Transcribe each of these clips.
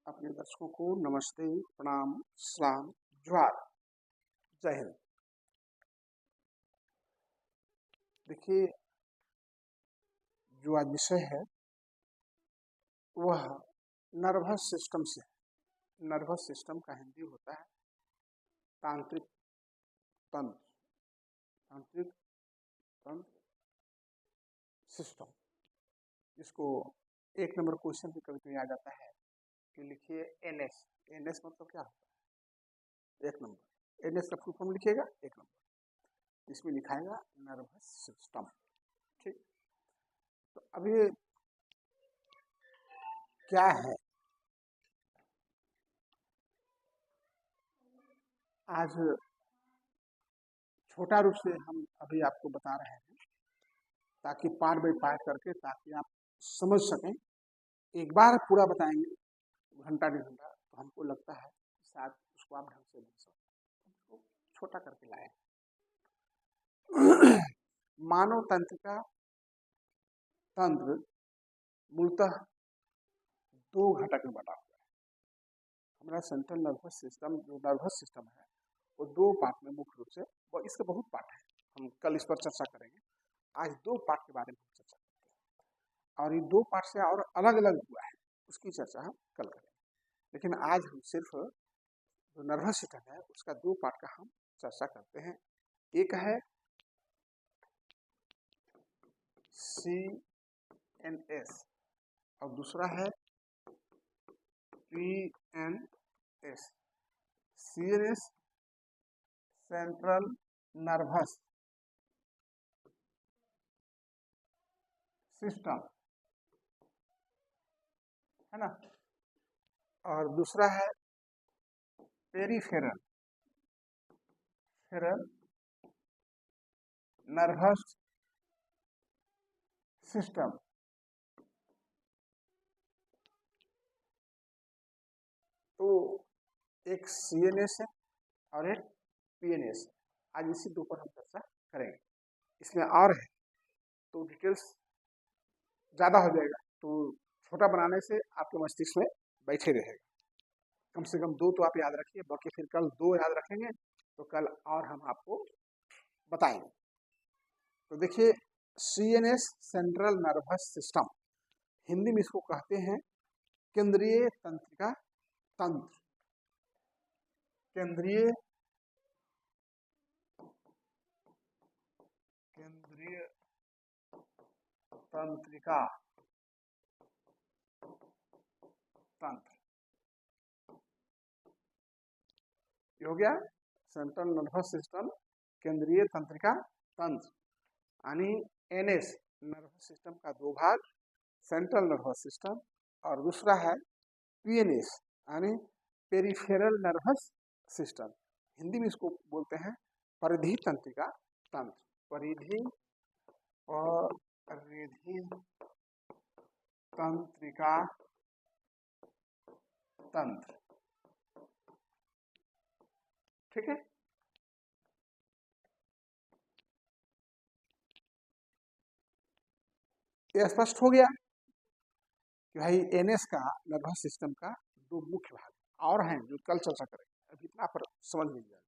अपने दर्शकों को नमस्ते, प्रणाम, सलाम, जोहार, जय हिंद। देखिए, जो आज विषय है वह नर्वस सिस्टम से है। नर्वस सिस्टम का हिंदी होता है तांत्रिक तंत्र। तांत्रिक तंत्र सिस्टम, जिसको एक नंबर क्वेश्चन भी कभी कभी आ जाता है कि लिखिए एनएस। एनएस मतलब क्या होता है? एक नंबर। एनएस का फुल फॉर्म लिखिएगा, एक नंबर। इसमें लिखाएगा नर्वस सिस्टम। ठीक, तो अभी क्या है, आज छोटा रूप से हम अभी आपको बता रहे हैं ताकि पार्ट बाई पार्ट करके ताकि आप समझ सकें। एक बार पूरा बताएंगे घंटा डेढ़ घंटा तो हमको लगता है शायद उसको आप ढंग से नहीं समझ, उसको छोटा करके लाए। मानव तंत्र का तंत्र मूलतः दो घटक में बटा हुआ है। हमारा सेंट्रल नर्वस सिस्टम, जो नर्वस सिस्टम है, वो दो पार्ट में मुख्य रूप से, इसके बहुत पार्ट है, हम कल इस पर चर्चा करेंगे। आज दो पार्ट के बारे में हम चर्चा करते हैं और ये दो पार्ट से और अलग अलग हुआ है, उसकी चर्चा हम कल करेंगे। लेकिन आज हम सिर्फ जो नर्वस सिस्टम है उसका दो पार्ट का हम चर्चा करते हैं। एक है CNS और दूसरा है PNS। CNS central nervous system है ना, और दूसरा है पेरिफेरल नर्वस सिस्टम। तो एक CNS है और एक PNS है। आज इसी दो पर हम चर्चा करेंगे। इसमें और है तो डिटेल्स ज़्यादा हो जाएगा, तो छोटा बनाने से आपके मस्तिष्क में बैठे रहेगा। कम से कम दो तो आप याद रखिए, बाकी फिर कल दो याद रखेंगे तो कल और हम आपको बताएंगे। तो देखिए, CNS central nervous system, Hindi में इसको कहते हैं केंद्रीय तंत्रिका तंत्र। केंद्रीय तंत्रिका तंत्र, हो गया सेंट्रल नर्वस सिस्टम, केंद्रीय तंत्रिका तंत्र। यानी NS नर्वस सिस्टम का दो भाग, सेंट्रल नर्वस सिस्टम, और दूसरा है PNS यानी पेरिफेरल नर्वस सिस्टम। हिंदी में इसको बोलते हैं परिधि तंत्रिका तंत्र। परिधि तंत्रिका तंत्र, ठीक है। ये स्पष्ट हो गया कि भाई NS का नर्वस सिस्टम का दो मुख्य भाग और हैं जो कल चर्चा करेंगे। अभी इतना पर समझ लीजिएगा,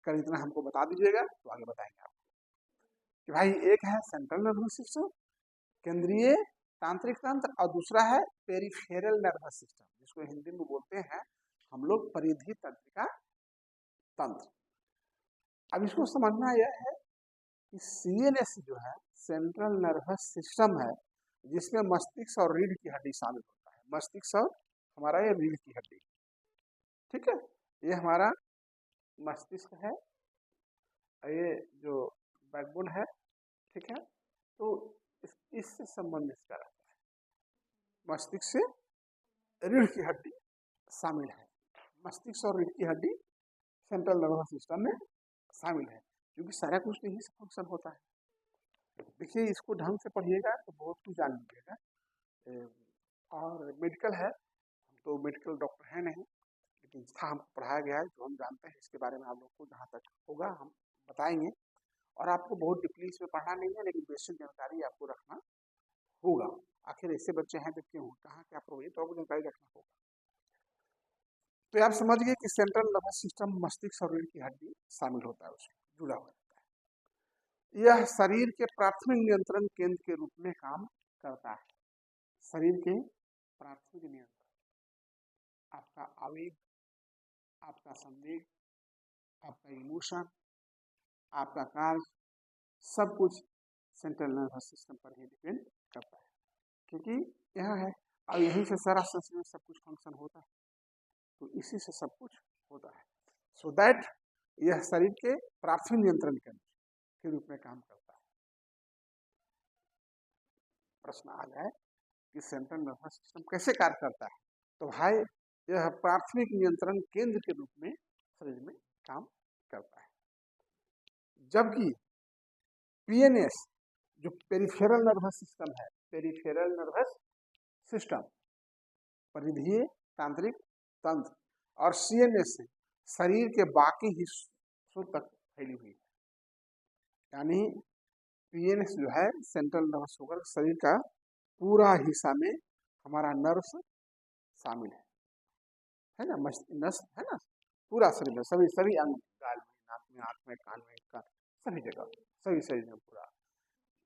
कल इतना हमको बता दीजिएगा तो आगे बताएंगे आपको कि भाई एक है सेंट्रल नर्वस सिस्टम, केंद्रीय तांत्रिक तंत्र, और दूसरा है पेरिफेरल नर्वस सिस्टम, जिसको हिंदी में बोलते हैं हम लोग परिधि तंत्रिका तंत्र। अब इसको समझना यह है कि CNS जो है सेंट्रल नर्वस सिस्टम है, जिसमें मस्तिष्क और रीढ़ की हड्डी शामिल होता है। मस्तिष्क और हमारा ये रीढ़ की हड्डी, ठीक है, ये हमारा मस्तिष्क है, ये जो बैकबोन है, ठीक है। तो इससे संबंधित इसका रहता है। मस्तिष्क से रीढ़ की हड्डी शामिल है, मस्तिष्क और रीढ़ की हड्डी सेंट्रल नर्वस सिस्टम में शामिल है, क्योंकि सारा कुछ यही से फंक्शन होता है। देखिए, इसको ढंग से पढ़िएगा तो बहुत कुछ जान लीजिएगा। और मेडिकल है, हम तो मेडिकल डॉक्टर है नहीं, लेकिन जितना हमको पढ़ाया गया है, जो हम जानते हैं इसके बारे में आप लोग को जहाँ तक होगा हम बताएंगे। और आपको बहुत डीपली इसमें पढ़ना नहीं है, लेकिन बेसिक जानकारी आपको रखना होगा। आखिर ऐसे बच्चे हैं तो क्यों, कहाँ क्या प्रॉब्लम, तो आपको जानकारी रखना होगा। तो आप समझ गए कि सेंट्रल नर्वस सिस्टम मस्तिष्क और रीढ़ की हड्डी शामिल होता है, उसमें जुड़ा हुआ रहता है। यह शरीर के प्राथमिक नियंत्रण केंद्र के रूप में काम करता है। शरीर के प्राथमिक नियंत्रण, आपका आवेग, आपका संवेग, आपका इमोशन, आपका कार्य, सब कुछ सेंट्रल नर्वस सिस्टम पर ही डिपेंड करता है, क्योंकि यहाँ है और यहीं से सारा संसार में सब कुछ फंक्शन होता है, तो इसी से सब कुछ होता है। सो दैट यह शरीर के प्राथमिक नियंत्रण केंद्र के रूप में काम करता है। प्रश्न आ जाए कि सेंट्रल नर्वस सिस्टम कैसे कार्य करता है, तो भाई यह प्राथमिक नियंत्रण केंद्र के रूप में शरीर में काम करता है। जबकि पीएनएस जो पेरिफेरल नर्वस सिस्टम है, पेरिफेरल नर्वस सिस्टम परिधीय तांत्रिक तंत्र, और सीएनएस शरीर के बाकी हिस्सों तक फैली हुई है। यानी पीएनएस जो है सेंट्रल नर्वस होकर शरीर का पूरा हिस्सा में हमारा नर्व्स शामिल है ना, नस है ना, पूरा शरीर में सभी सभी अंग, गाल में, नाक में, आंख में, कान में, सभी जगह, सभी शरीर में पूरा।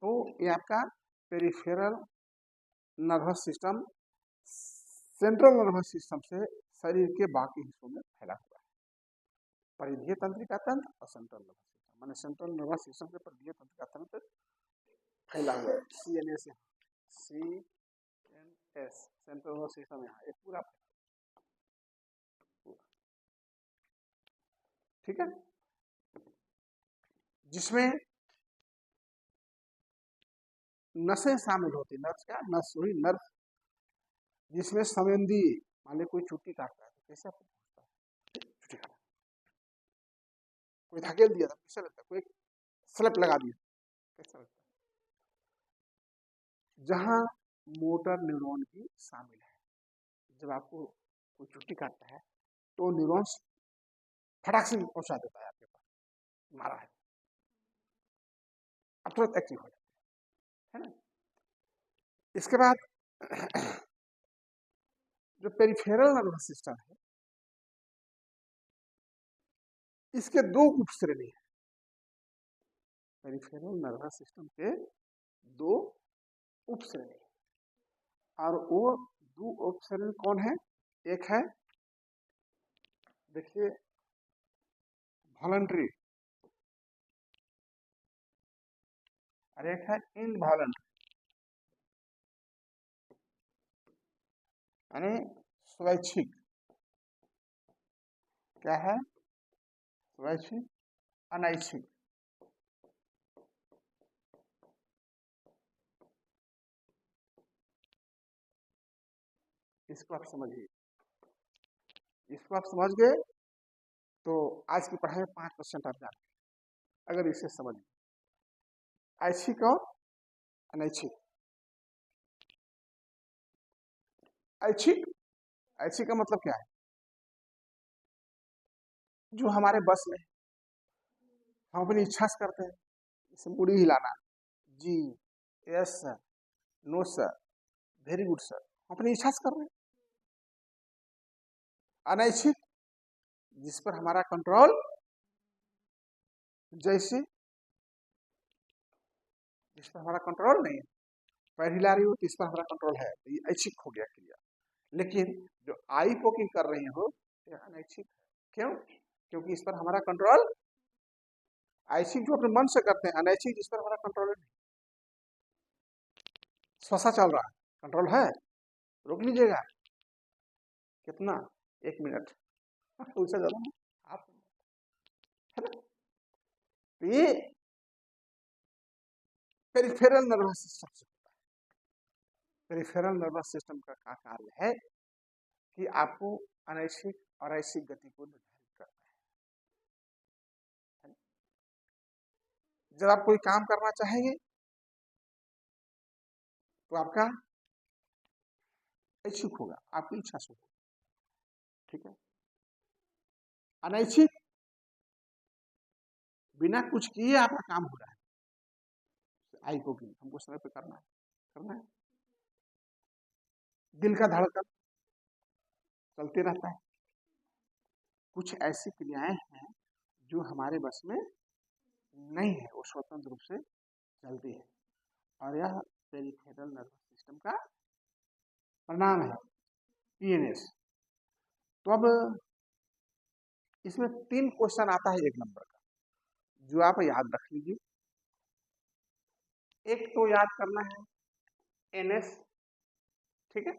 तो ये आपका peripheral nervous system central nervous system से शरीर के बाकी हिस्सों में फैला हुआ है। परिधीय तंत्रिका तंत्र और सेंट्रल नर्वस सिस्टम, माने सेंट्रल नर्वस सिस्टम से परिधीय तंत्रिका तंत्र फैला हुआ है। CNS, CNS central nervous system यहाँ एक पूरा, ठीक है, जिसमें नसें शामिल होती, नर्स क्या, नस हुई नर्व, जिसमें संवेदी, मान ली कोई चुट्टी काटता है तो कैसे आपको पहुंचता है, चुट्टी काटा, कोई धकेल दिया था कैसा लगता है, कोई स्लैप लगा दिया कैसा लगता है। जहां मोटर न्यूरॉन भी शामिल है, जब आपको कोई चुट्टी काटता है तो न्यूरॉन्स फटाक से पहुंचा देता है आपके पास, मारा है, अब तुरंत एक्टिव हो जाता है ना। इसके बाद जो पेरिफेरल नर्वस सिस्टम है, इसके दो उपश्रेणी है। पेरिफेरल नर्वस सिस्टम के दो उपश्रेणी, और वो दो उपश्रेणी कौन है, एक है देखिए वॉलंटरी और एक है इनवॉलंटरी, यानी स्वैच्छिक। क्या है, स्वैच्छिक, अनैच्छिक। इसको आप समझिए, इसको आप समझ गए तो आज की पढ़ाई में 5% आप जान, अगर इसे समझ, ऐच्छिक और अनैच्छिक। ऐच्छिक, ऐच्छिक का मतलब क्या है, जो हमारे बस में, हम अपनी इच्छा से करते हैं, जैसे मुड़ी हिलाना, जी, yes sir, no sir, very good sir, अपनी इच्छा से कर रहे हैं। अनैच्छिक, जिस पर हमारा कंट्रोल, जैसे जिस पर हमारा कंट्रोल नहीं है, पैर हिला रही हो तो इस पर हमारा कंट्रोल है, तो ये ऐच्छिक हो गया क्रिया। लेकिन जो आई पोकिंग कर रही हो ये अनैच्छिक है। क्यों, क्योंकि इस पर हमारा कंट्रोल, ऐच्छिक जो अपने मन से करते हैं, अनैच्छिक जिस पर हमारा कंट्रोल नहीं। श्वासा चल रहा है, कंट्रोल है, रोक लीजिएगा, कितना, 1 मिनट उससे ज्यादा नहीं, आप, है ना। तो ये पेरिफेरल नर्वस सिस्टम से होता है। पेरिफेरल नर्वस सिस्टम का कार्य है कि आपको अनैच्छिक और ऐच्छिक गति को निर्धारित करता है। जब आप कोई काम करना चाहेंगे तो आपका ऐच्छिक होगा, आपकी इच्छा से होगा, ठीक है। अनैच्छिक, बिना कुछ किए आपका काम हो रहा है, आई को भी हमको समय पे करना है, करना है। दिल का धड़कन चलते रहता है, कुछ ऐसी क्रियाएं हैं जो हमारे बस में नहीं है, वो स्वतंत्र रूप से चलती है, और यह पेरिफेरल नर्वस सिस्टम का परिणाम है, पीएनएस। तो अब इसमें 3 क्वेश्चन आता है 1 नंबर का, जो आप याद रख लीजिए। एक तो याद करना है एनएस, ठीक है।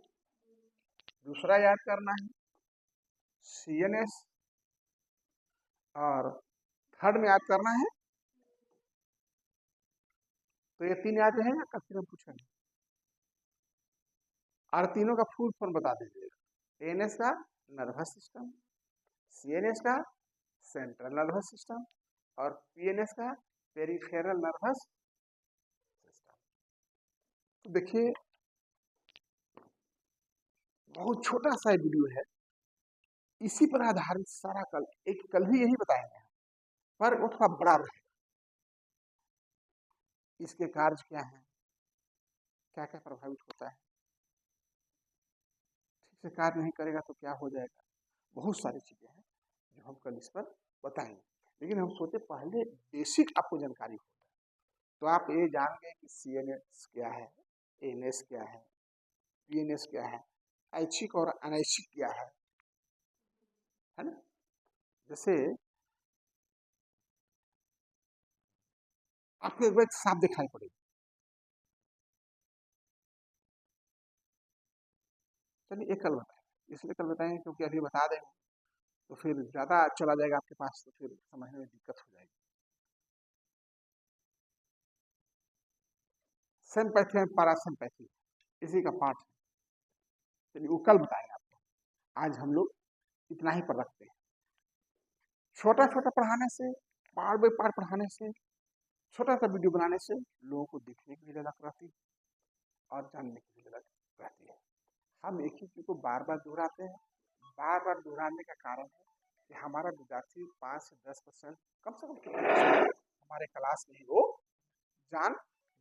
दूसरा याद करना है सीएनएस, और थर्ड में याद करना है, तो ये 3 याद रहेगा, कल फिर हम पूछेंगे, और तीनों का फुल फॉर्म बता दीजिएगा। एनएस का नर्वस सिस्टम, सीएनएस का सेंट्रल नर्वस सिस्टम, और पीएनएस का पेरिफेरल नर्वस सिस्टम। तो देखिए बहुत छोटा सा वीडियो है, इसी पर आधारित सारा कल भी यही बताएंगे, पर वो थोड़ा बड़ा रहेगा। इसके कार्य क्या है, क्या क्या प्रभावित होता है, ठीक से कार्य नहीं करेगा तो क्या हो जाएगा, बहुत सारी चीजें हैं जो हम कल इस पर बताएंगे। लेकिन हम सोचे पहले बेसिक आपको जानकारी हो जाए, तो आप ये जान गए कि सीएनएस क्या है, एनएस क्या है, पीएनएस क्या है, ऐच्छिक और अनैच्छिक क्या है ना। जैसे आपको एक बार साफ दिखाई पड़ेगी, चलिए एक कल बताएंगे, इसलिए कल बताएंगे क्योंकि अभी बता देंगे तो फिर ज्यादा चला जाएगा आपके पास, तो फिर समझने में दिक्कत हो जाएगी। सिंपैथी एंड पैरासिम्पैथी इसी का पार्ट है, चलिए वो कल बताएंगे आपको। आज हम लोग इतना ही पर रखते हैं। छोटा छोटा पढ़ाने से, पार्ट बाय पार्ट पढ़ाने से, छोटा सा वीडियो बनाने से लोगों को दिखने की भी ललक रहती है और जानने की भी ललक रहती है। हम एक ही चीज को बार बार दोहराते हैं, बार बार दोहराने का कारण है कि हमारा विद्यार्थी 5 से 10% कम से कम हमारे क्लास में ही वो जान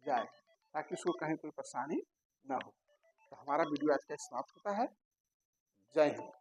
जाए, ताकि उसको कहीं कोई परेशानी ना हो। तो हमारा वीडियो आज का समाप्त होता है। जय हिंद।